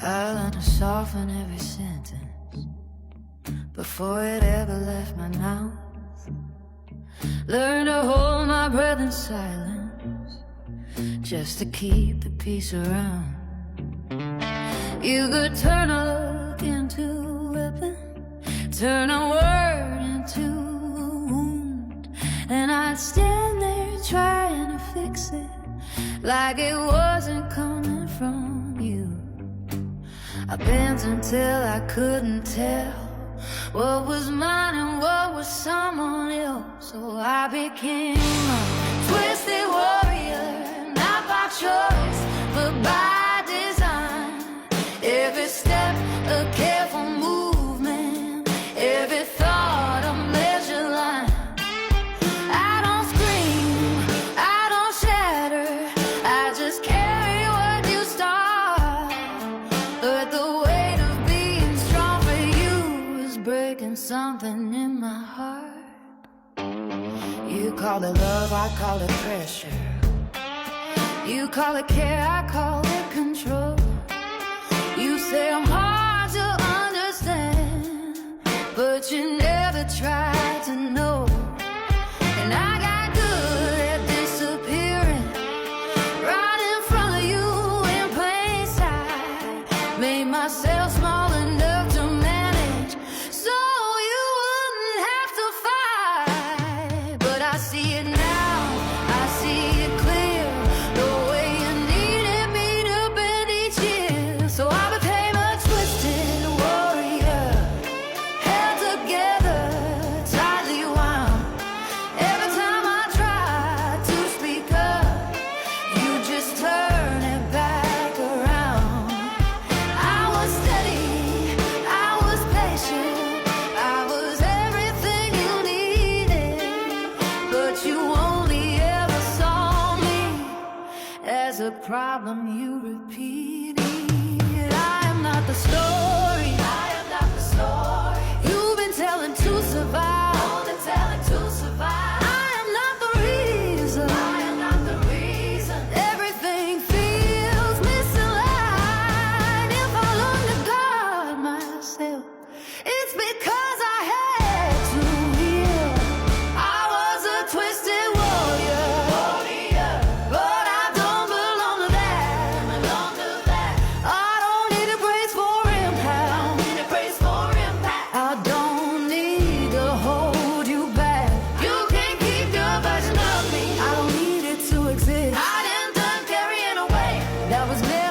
I learned to soften every sentence before it ever left my mouth. Learn to hold my breath in silence just to keep the peace around. You could turn a look into a weapon, turn a word into a wound, and I'd stand there trying to fix it like it wasn't coming from you. I bent until I couldn't tell what was mine and what was someone else. So I became a twisted warrior, not by choice, but by design. Every step a careful movement, every thought a measured line. I don't scream, I don't shatter, I just carry what you start. But the weight of being strong for you is breaking something in my heart. You call it love, I call it pressure. You call it care, I call it control. You say I'm hard to understand, but you never tried to know. And I got good at disappearing right in front of you in plain sight. Made myself small enough to manage so you wouldn't have to fight. But I see it now, I see it clear, the way you needed me to bend each year. So I became a twisted warrior, held together, tightly wound. Every time I tried to speak up, you just turn it back around. I was steady, I was patient, I was everything you needed, but you only ever saw me as a problem you repeated. I am not the story, I am not the story you've been telling to survive, only telling to survive. I am not the reason, I am not the reason everything feels misaligned. If I learn to guard myself, it's because I had to heal. I was a twisted warrior, but I don't belong to that. I don't need a brace for impact. I don't need to hold you back. You can't keep your version of me. I don't need it to exist. I didn't done carrying away that was meant